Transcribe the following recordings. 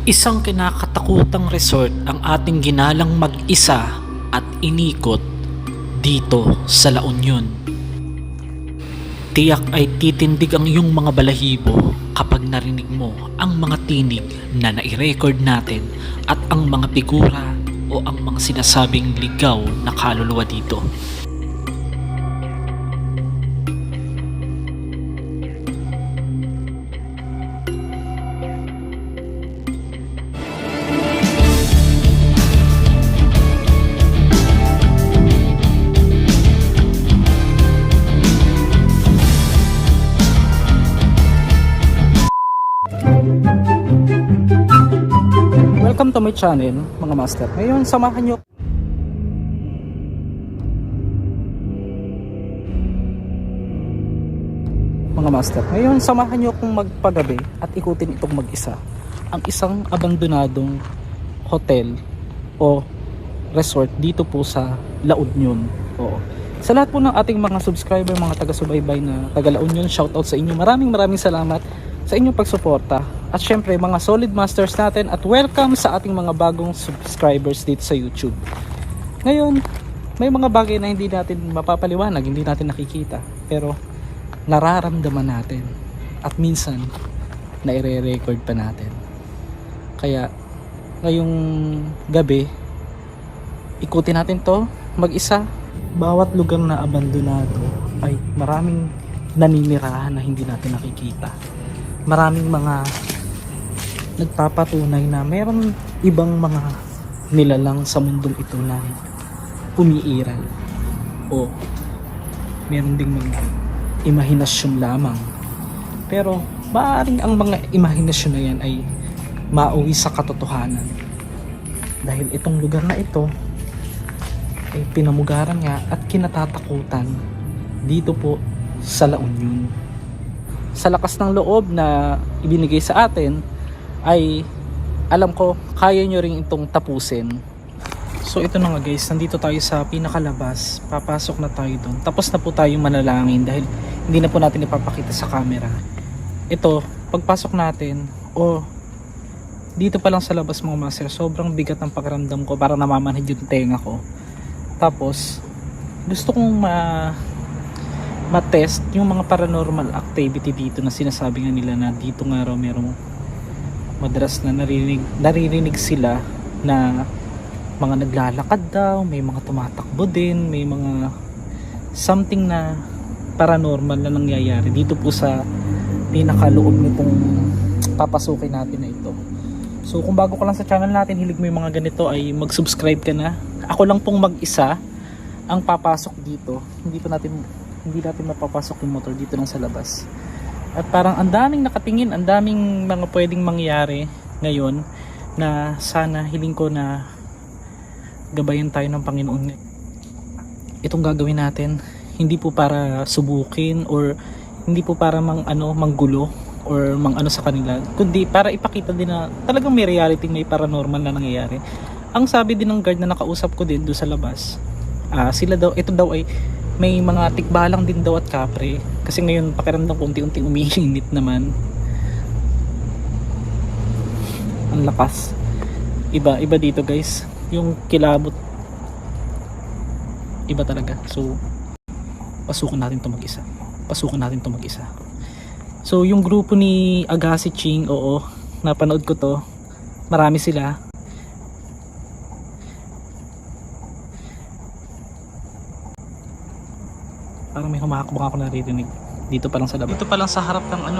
Isang kinakatakutang resort ang ating ginalang mag-isa at inikot dito sa La Union. Tiyak ay titindig ang iyong mga balahibo kapag narinig mo ang mga tinig na nai-record natin at ang mga figura o ang mga sinasabing ligaw na kaluluwa dito. Welcome to my channel, mga master. Ngayon, samahan nyo akong magpagabi at ikutin itong mag-isa ang isang abandonadong hotel o resort dito po sa La Union. Oo. Sa lahat po ng ating mga subscriber, mga taga-subaybay na taga La Union, shoutout sa inyo. Maraming salamat sa inyong pagsuporta. At syempre mga solid masters natin, at welcome sa ating mga bagong subscribers dito sa YouTube. Ngayon, may mga bagay na hindi natin mapapaliwanag, hindi natin nakikita, pero nararamdaman natin at minsan naire-record pa natin. Kaya ngayong gabi, ikutin natin to mag-isa. Bawat lugar na abandonado ay maraming naninirahan na hindi natin nakikita. Maraming mga nagpapatunay na meron ibang mga nilalang sa mundong ito na umiiral, o meron ding mga imahinasyon lamang. Pero maaaring ang mga imahinasyon na yan ay mauwi sa katotohanan, dahil itong lugar na ito ay pinamugaran nga at kinatatakutan dito po sa La Union. Sa lakas ng loob na ibinigay sa atin, ay alam ko kaya nyo rin itong tapusin. So ito na nga guys, nandito tayo sa pinakalabas. Papasok na tayo doon. Tapos na po tayong manalangin dahil hindi na po natin ipapakita sa camera. Ito, pagpasok natin, dito pa lang sa labas mga master, sobrang bigat ng pakiramdam ko, parang namamanhid yung tenga ko. Tapos gusto kong ma-test yung mga paranormal activity dito na sinasabi nga nila na dito nga raw merong madalas na naririnig sila na mga naglalakad daw, may mga tumatakbo din, may mga something na paranormal na nangyayari dito po sa pinakaloob nitong papasukin natin na ito. So kung bago ka lang sa channel natin, hilig mo yung mga ganito, ay mag-subscribe ka na. Ako lang pong mag-isa ang papasok dito. Hindi natin mapapasok yung motor dito lang sa labas. At parang ang daming nakatingin, ang daming mga pwedeng mangyari ngayon na sana hiling ko na gabayan tayo ng Panginoon. Itong gagawin natin hindi po para subukin or hindi po para manggulo or sa kanila, kundi para ipakita din na talagang may reality, may paranormal na nangyayari. Ang sabi din ng guard na nakausap ko din doon sa labas, ito daw ay may mga tikbalang din daw at kapre, kasi ngayon pakiramdam ko unti-unting umiinit naman. Ang lakas, iba dito guys, yung kilabot iba talaga. So pasukan natin to mag-isa. So yung grupo ni Agassi Ching, oo, napanood ko to, marami sila. Parang may humakbang ako naririnig dito pa lang sa labas. Dito pa lang sa harap ng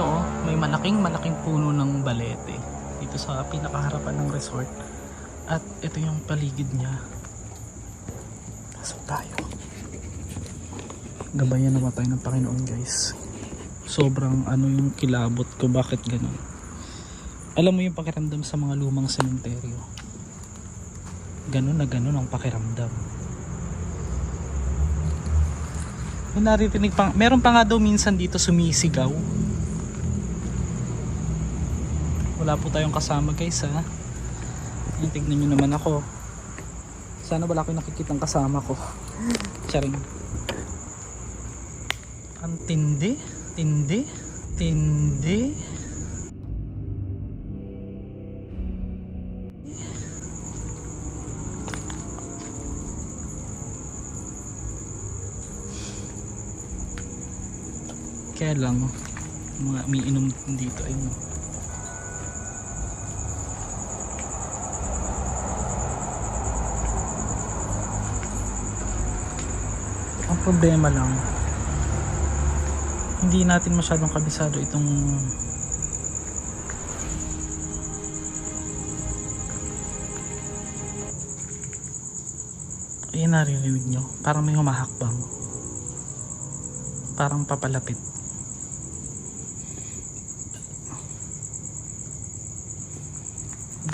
may malaking puno ng balete dito sa pinakaharapan ng resort. At ito yung paligid niya. Pasok tayo. Gabayan naman tayo ng Panginoon guys. Sobrang yung kilabot ko, bakit ganun? Alam mo yung pakiramdam sa mga lumang sementeryo, ganun ang pakiramdam. Naririnig pa, meron pa nga daw minsan dito sumisigaw. Wala po tayong kasama guys ha. Tignan nyo naman ako. Sana wala akong nakikitang kasama ko. Charing. Ang tindi. Kaya lang, mga umiinom dito ay ang problema lang, hindi natin masyadong kabisado itong ayan, naririnig nyo, parang may humahakbang, parang papalapit.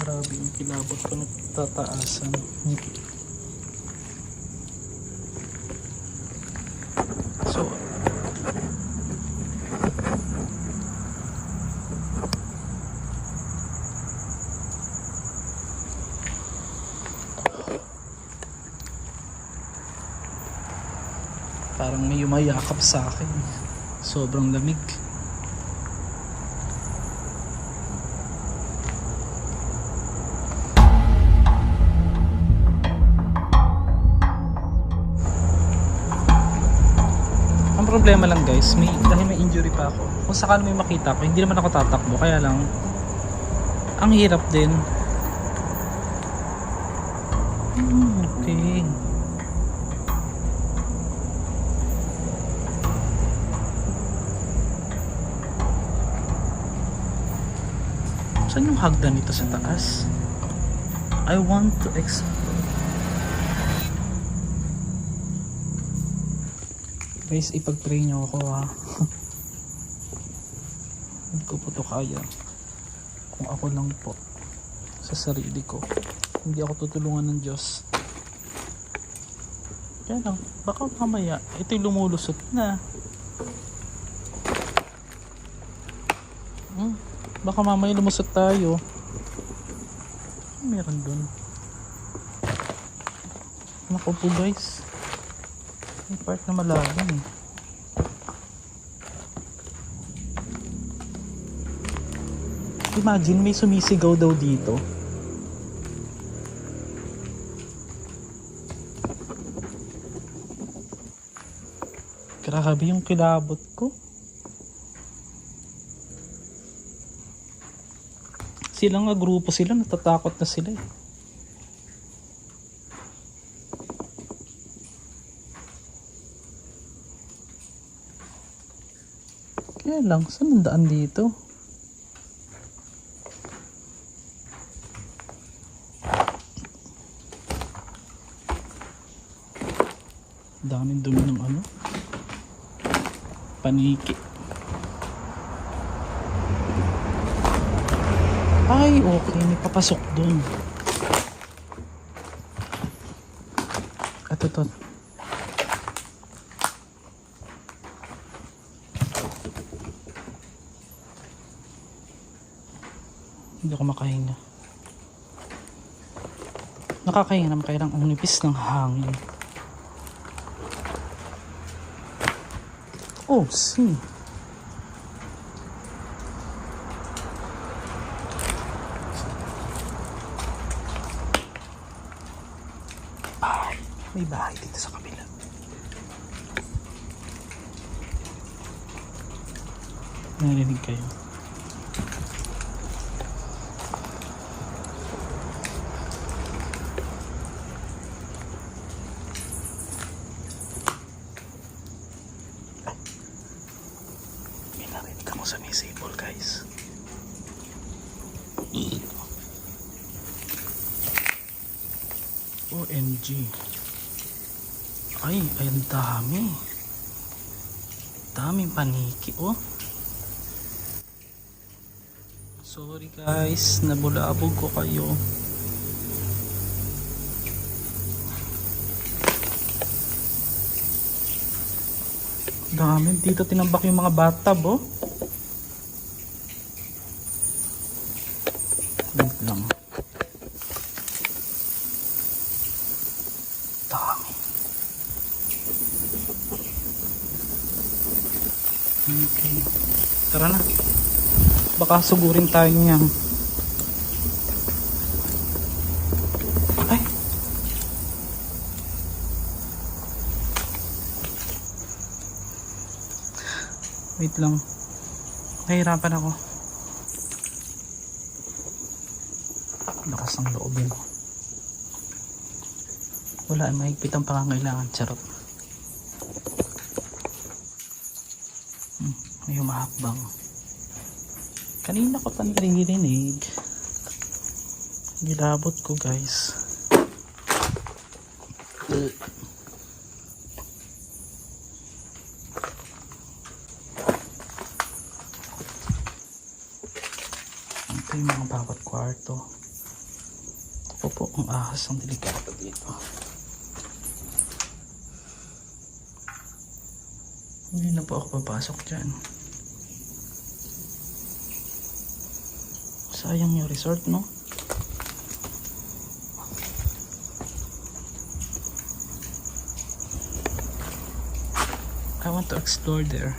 Grabe yung kilabot ko, nagtataasan. So parang may yumayakap sa akin, sobrang lamig. Ang problema lang guys, dahil may injury pa ako, kung sakali may makita ko, hindi naman ako tatakbo, kaya lang ang hirap din. Okay. Saan yung hagdan nito sa taas? I want to explore. Guys, ipag-pray nyo ako ha. Hindi ko po to kaya. Kung ako lang po sa sarili ko, hindi ako tutulungan ng Diyos. Kaya lang, baka mamaya ito'y lumulusot na. Baka mamaya lumusot tayo. Meron dun. Naku po guys, may part na malalim eh. Imagine may sumisigaw daw dito. Grabe yung kilabot ko. Silang nga grupo sila, natatakot na sila eh. Kaya lang, saan ang daan dito? Daming dumi ng ano? Paniki. Ay, okay. May papasok dun. Ito. Hindi ako makahinga. Nakakahinga naman kaya lang ang nipis ng hangin. Oh, see. May bahay dito sa kabila. Narinig kayo? May narinig ako sa Misable guys. OMG. Ay, ang dami. Daming paniki, oh. Sorry guys, nabulabog ko kayo. Dami, dito tinambak yung mga bathtub, oh. Wait lang. Dami. Okay. Tara na. Baka sugurin tayo niyan. Ay. Wait lang. Nahihirapan ako. Lakas ng loob yun. Wala, mahigpit ang pangangailangan. Charot. May humahakbang. Kanina ko pa naririnig. Gilabot ko, guys. Ito yung mga bawat kwarto. Ako po ang ahas ang delikado dito. Hindi na po ako papasok dyan. Sayang yung resort, no? I want to explore there.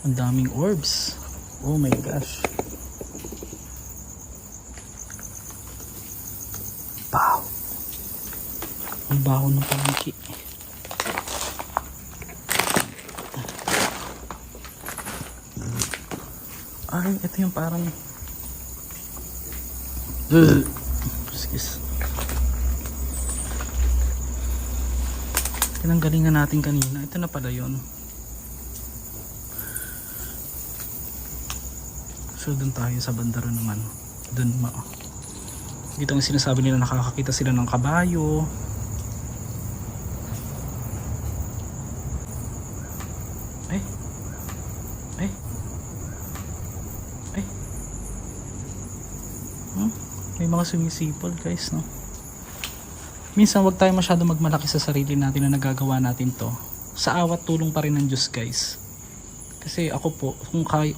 Ang daming orbs. Oh my gosh. Wow. Ang baho ng palengke. Ay, ito yung parang excuse. Tinanggalingan natin kanina. Ito na pala yun. So dun tayo sa bandaro naman. Dun dito ang sinasabi nila, nakakakita sila ng kabayo. May mga sumisipol, guys, no? Minsan wag tayo masyado magmalaki sa sarili natin na nagagawa natin to. Sa awat tulong pa rin ng Diyos, guys. Kasi ako po,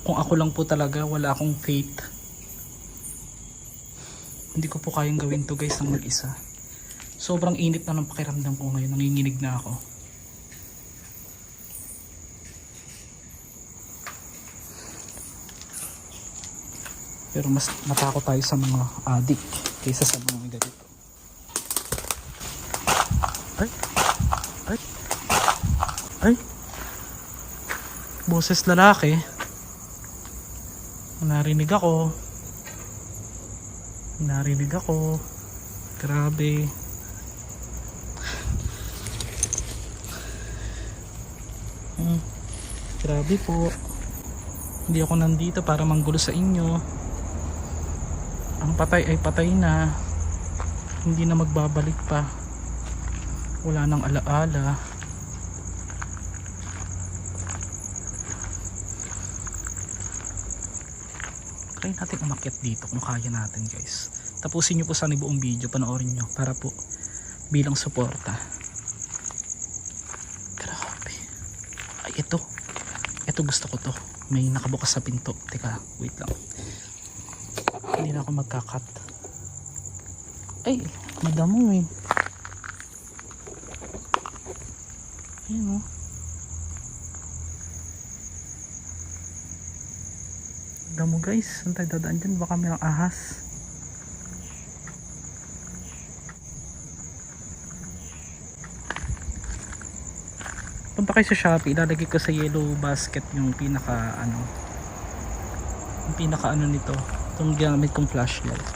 kung ako lang po talaga, wala akong faith. Hindi ko po kayang gawin to, guys, ng mag-isa. Sobrang init na ng pakiramdam ko ngayon. Nanginginig na ako. Pero mas matakot tayo sa mga addict kaysa sa mga ganito. Ay, boses lalaki. Narinig ako. Grabe. Grabe po. Hindi ako nandito para manggulo sa inyo. Ang patay ay patay na. Hindi na magbabalik pa. Wala nang alaala. Try natin umakyat dito kung kaya natin, guys. Tapusin nyo po sana yung buong video. Panoorin nyo para po bilang suporta. Grabe. Ay, ito gusto ko to. May nakabukas sa pinto. Teka, wait lang. Hindi na ako magkakat. Ay, madamo eh. Ayun, oh. Damo, guys. Saan tayo dadaan dyan? Baka mayroong ahas. Punta kayo sa Shopee. Ilalagay ko sa yellow basket yung pinaka nito. Itong ginamit kong flashlight.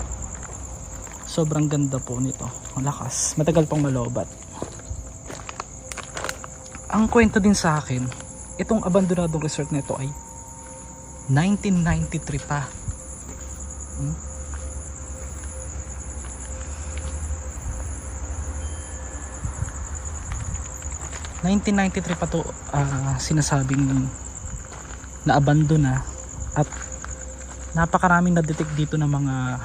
Sobrang ganda po nito. Ang lakas. Matagal pang malobat. Ang kwento din sa akin, itong abandonadong resort nito ay 1993 pa. 1993 pa to sinasabing na-abandon na, at napakaraming na-detect dito ng mga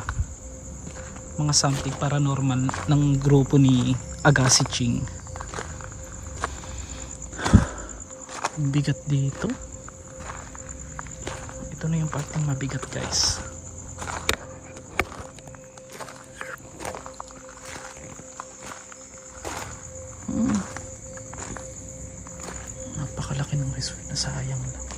something paranormal ng grupo ni Agassi Ching. Bigat dito. Ito na yung parteng mabigat, guys. Napakalaki ng resort na, sayang lang.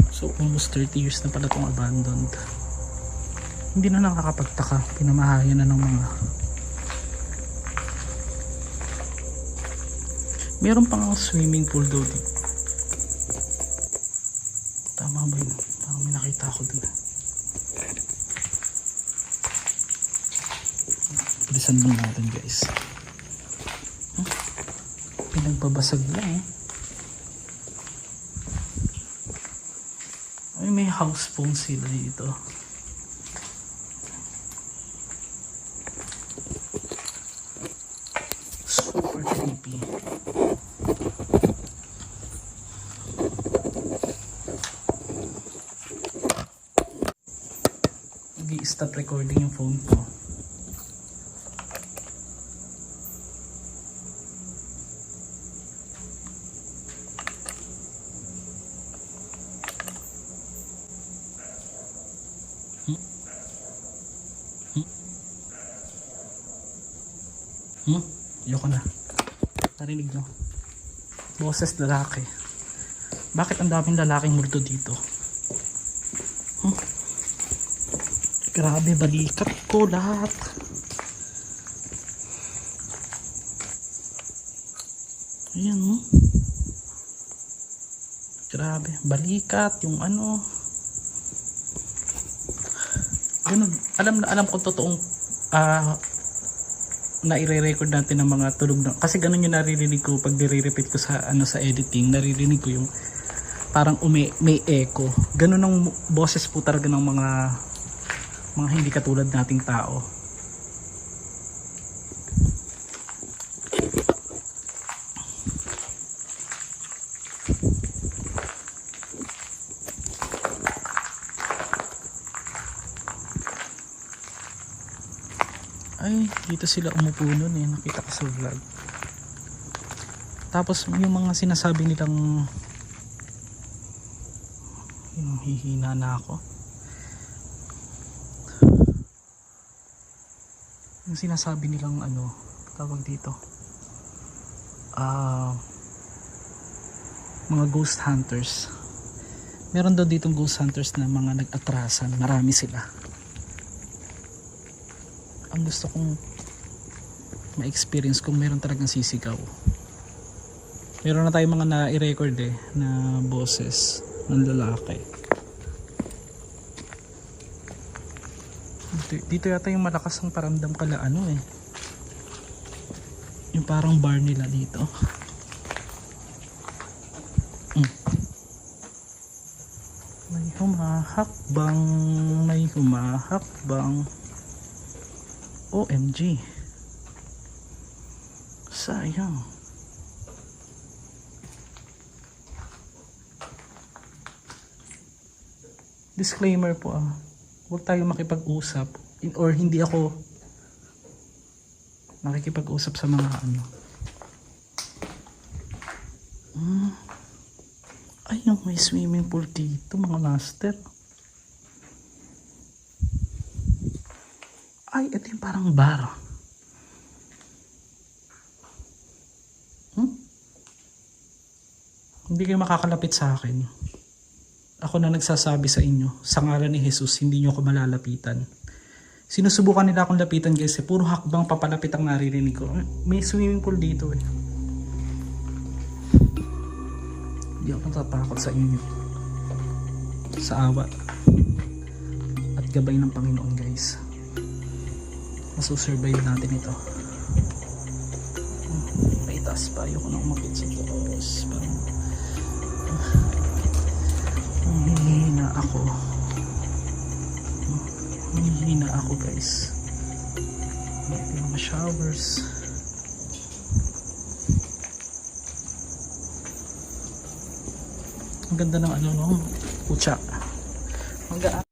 So almost 30 years na pala itong abandoned. Hindi na nakakapagtaka, pinamahayan na ng mga Meron pang swimming pool daw dito. Tama ba yun? Parang may nakita ako dun. Bilisan lang natin guys. Pinagbabasag lang eh. Ay, may house phone sila dito. Super creepy. Stop recording yung phone ko. Ayoko na. Narinig nyo? Boses lalaki. Bakit ang daming lalaking multo dito? Grabe, balikat ko lahat. Ayan, grabe, balikat yung ano. Ganun. Alam ko totoong na i-record natin ng mga tulog na, kasi ganun yung naririnig ko pag nire-repeat ko sa sa editing. Naririnig ko yung parang may echo. Ganun ang boses po talaga ng mga hindi katulad nating tao. Ay, dito sila umupo nun eh. Nakita ko sa vlog. Tapos yung mga sinasabi nilang yung hihina na ako. Yung sinasabi nilang tawag dito, mga ghost hunters. Meron daw ditong ghost hunters na mga nag-atrasan. Marami sila. Ang gusto kong ma-experience kung meron talagang sisigaw. Meron na tayong mga na-i-record na boses ng lalaki. Dito yata yung malakas ang paramdam kala yung parang bar nila dito. May humahakbang OMG, sayang. Disclaimer po, huwag tayo makipag-usap or hindi ako nakikipag-usap sa mga ay, may swimming pool dito mga master. Ay, ito yung parang bar. Hindi kayo makakalapit sa akin. Ako na nagsasabi sa inyo, sa ngalan ni Jesus, hindi nyo ako malalapitan. Sinusubukan nila akong lapitan guys, puro hakbang papalapit ang naririnig ko. May swimming pool dito eh. Hindi ako natatakot sa inyo. Sa awa at gabay ng Panginoon guys. Masusurvive natin ito. May taas pa. Ayoko na umakit sa taas. Parang hihina ako. Hihina ako guys. May mga showers. Ang ganda ng putsa. Ang gaan.